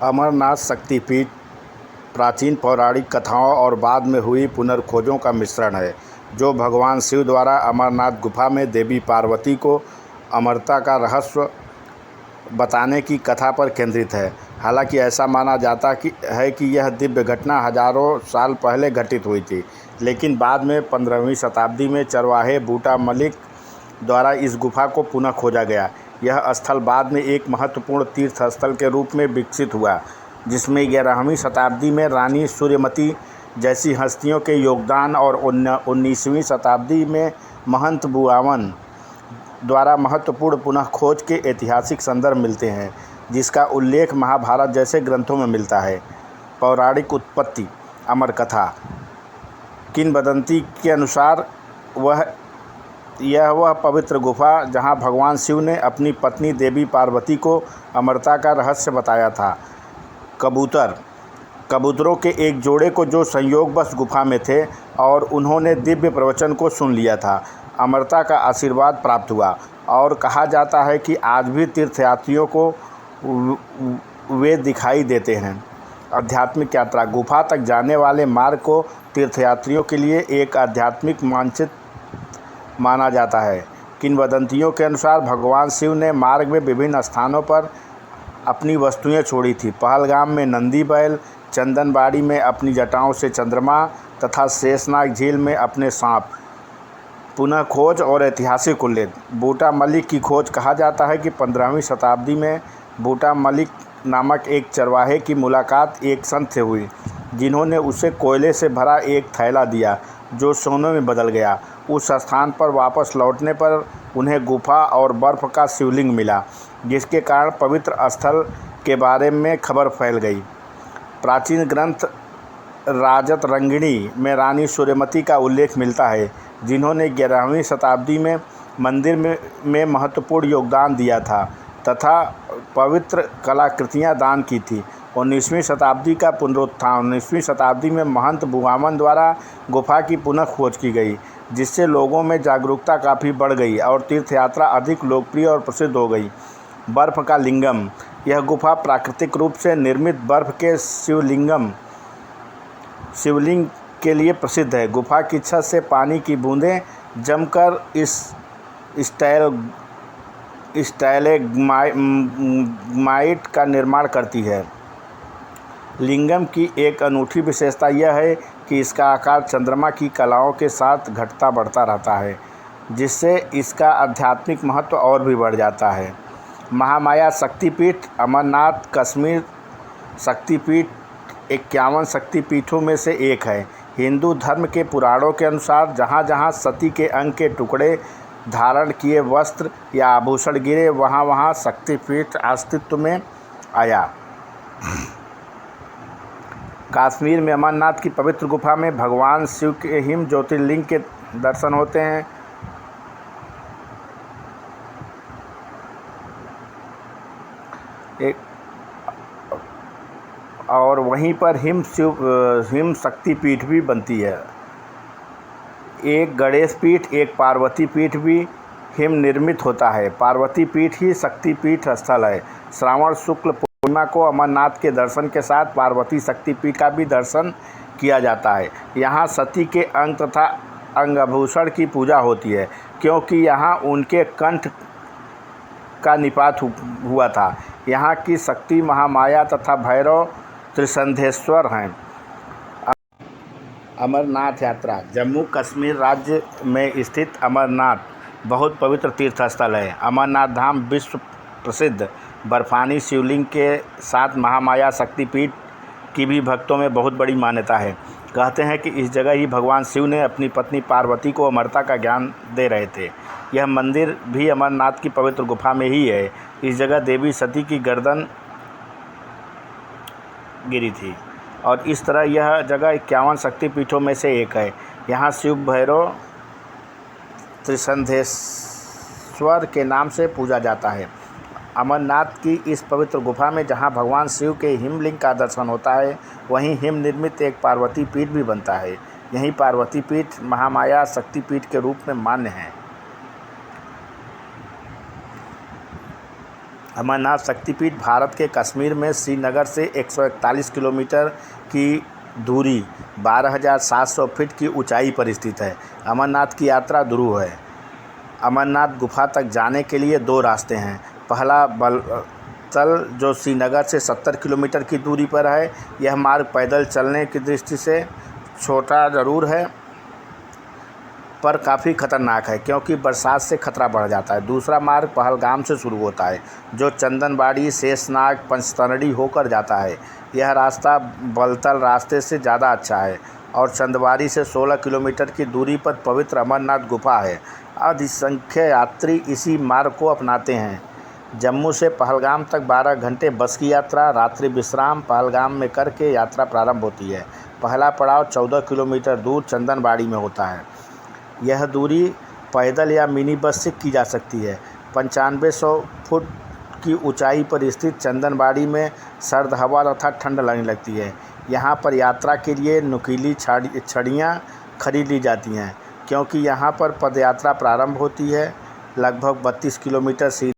अमरनाथ शक्तिपीठ प्राचीन पौराणिक कथाओं और बाद में हुई पुनर्खोजों का मिश्रण है, जो भगवान शिव द्वारा अमरनाथ गुफा में देवी पार्वती को अमरता का रहस्य बताने की कथा पर केंद्रित है। हालांकि ऐसा माना जाता है कि यह दिव्य घटना हजारों साल पहले घटित हुई थी, लेकिन बाद में 15वीं शताब्दी में चरवाहे बूटा मलिक द्वारा इस गुफा को पुनः खोजा गया। यह स्थल बाद में एक महत्वपूर्ण तीर्थ स्थल के रूप में विकसित हुआ, जिसमें 11वीं शताब्दी में रानी सूर्यमती जैसी हस्तियों के योगदान और 19वीं शताब्दी में महंत बुआवन द्वारा महत्वपूर्ण पुनः खोज के ऐतिहासिक संदर्भ मिलते हैं, जिसका उल्लेख महाभारत जैसे ग्रंथों में मिलता है। पौराणिक उत्पत्ति। अमर कथा। किंवदंती के अनुसार वह पवित्र गुफा जहां भगवान शिव ने अपनी पत्नी देवी पार्वती को अमरता का रहस्य बताया था। कबूतरों के एक जोड़े को जो संयोगवश गुफा में थे और उन्होंने दिव्य प्रवचन को सुन लिया था, अमरता का आशीर्वाद प्राप्त हुआ। और कहा जाता है कि आज भी तीर्थयात्रियों को वे दिखाई देते हैं। आध्यात्मिक यात्रा। गुफा तक जाने वाले मार्ग को तीर्थयात्रियों के लिए एक आध्यात्मिक मानचित्र माना जाता है। किंवदंतियों के अनुसार भगवान शिव ने मार्ग में विभिन्न स्थानों पर अपनी वस्तुएं छोड़ी थी। पहलगाम में नंदी बैल, चंदनबाड़ी में अपनी जटाओं से चंद्रमा तथा शेषनाग झील में अपने सांप। पुनः खोज और ऐतिहासिक उल्लेख। बूटा मलिक की खोज। कहा जाता है कि 15वीं शताब्दी में बूटा मलिक नामक एक चरवाहे की मुलाकात एक संत से हुई, जिन्होंने उसे कोयले से भरा एक थैला दिया जो सोने में बदल गया। उस स्थान पर वापस लौटने पर उन्हें गुफा और बर्फ़ का शिवलिंग मिला, जिसके कारण पवित्र स्थल के बारे में खबर फैल गई। प्राचीन ग्रंथ राजतरंगिणी में रानी सूर्यमती का उल्लेख मिलता है, जिन्होंने 11वीं शताब्दी में मंदिर में महत्वपूर्ण योगदान दिया था तथा पवित्र कलाकृतियाँ दान की थी। 19वीं शताब्दी का पुनरुत्थान। 19वीं शताब्दी में महंत बुआवन द्वारा गुफा की पुनः खोज की गई, जिससे लोगों में जागरूकता काफ़ी बढ़ गई और तीर्थयात्रा अधिक लोकप्रिय और प्रसिद्ध हो गई। बर्फ़ का लिंगम। यह गुफा प्राकृतिक रूप से निर्मित बर्फ़ के शिवलिंग के लिए प्रसिद्ध है। गुफा की छत से पानी की बूंदें जमकर इस स्टैलेग्माइट का निर्माण करती है। लिंगम की एक अनूठी विशेषता यह है कि इसका आकार चंद्रमा की कलाओं के साथ घटता बढ़ता रहता है, जिससे इसका आध्यात्मिक महत्व और भी बढ़ जाता है। महामाया शक्तिपीठ। अमरनाथ कश्मीर शक्तिपीठ 51 शक्तिपीठों में से एक है। हिंदू धर्म के पुराणों के अनुसार जहाँ जहाँ सती के अंग के टुकड़े, धारण किए वस्त्र या आभूषण गिरे, वहाँ शक्तिपीठ अस्तित्व में आया। कश्मीर में अमरनाथ की पवित्र गुफा में भगवान शिव के हिम ज्योतिर्लिंग के दर्शन होते हैं। और वहीं पर हिम शक्तिपीठ भी बनती है। एक गणेश पीठ, एक पार्वती पीठ भी हिम निर्मित होता है। पार्वती पीठ ही शक्तिपीठ स्थल है। श्रावण शुक्ल पूर्णिमा को अमरनाथ के दर्शन के साथ पार्वती शक्तिपीठ का भी दर्शन किया जाता है। यहाँ सती के अंग तथा अंगभूषण की पूजा होती है, क्योंकि यहाँ उनके कंठ का निपात हुआ था। यहाँ की शक्ति महामाया तथा भैरव त्रिसंधेश्वर हैं। अमरनाथ यात्रा। जम्मू कश्मीर राज्य में स्थित अमरनाथ बहुत पवित्र तीर्थ स्थल है। अमरनाथ धाम विश्व प्रसिद्ध बर्फानी शिवलिंग के साथ महामाया शक्तिपीठ की भी भक्तों में बहुत बड़ी मान्यता है। कहते हैं कि इस जगह ही भगवान शिव ने अपनी पत्नी पार्वती को अमरता का ज्ञान दे रहे थे। यह मंदिर भी अमरनाथ की पवित्र गुफा में ही है। इस जगह देवी सती की गर्दन गिरी थी और इस तरह यह जगह 51 शक्तिपीठों में से एक है। यहाँ शिव भैरव त्रिसंधेश्वर के नाम से पूजा जाता है। अमरनाथ की इस पवित्र गुफा में जहाँ भगवान शिव के हिमलिंग का दर्शन होता है, वहीं हिम निर्मित एक पार्वती पीठ भी बनता है। यही पार्वती पीठ महामाया शक्तिपीठ के रूप में मान्य है। अमरनाथ शक्तिपीठ भारत के कश्मीर में श्रीनगर से 141 किलोमीटर की दूरी 12,700 फीट की ऊंचाई पर स्थित है। अमरनाथ की यात्रा ध्रुव है। अमरनाथ गुफा तक जाने के लिए 2 रास्ते हैं। पहला बलतल जो श्रीनगर से 70 किलोमीटर की दूरी पर है। यह मार्ग पैदल चलने की दृष्टि से छोटा ज़रूर है पर काफ़ी खतरनाक है क्योंकि बरसात से खतरा बढ़ जाता है। दूसरा मार्ग पहलगाम से शुरू होता है जो चंदनबाड़ी, शेषनाग, पंचतरणी होकर जाता है। यह रास्ता बलतल रास्ते से ज़्यादा अच्छा है और चंदबाड़ी से 16 किलोमीटर की दूरी पर पवित्र अमरनाथ गुफा है। अधिसंख्य यात्री इसी मार्ग को अपनाते हैं। जम्मू से पहलगाम तक 12 घंटे बस की यात्रा, रात्रि विश्राम पहलगाम में करके यात्रा प्रारंभ होती है। पहला पड़ाव 14 किलोमीटर दूर चंदनबाड़ी में होता है। यह दूरी पैदल या मिनी बस से की जा सकती है। 9500 फुट की ऊंचाई पर स्थित चंदनबाड़ी में सर्द हवा तथा ठंड लगने लगती है। यहाँ पर यात्रा के लिए नुकीली छड़ियाँ खरीद ली जाती हैं क्योंकि यहाँ पर पदयात्रा प्रारंभ होती है। लगभग 32 किलोमीटर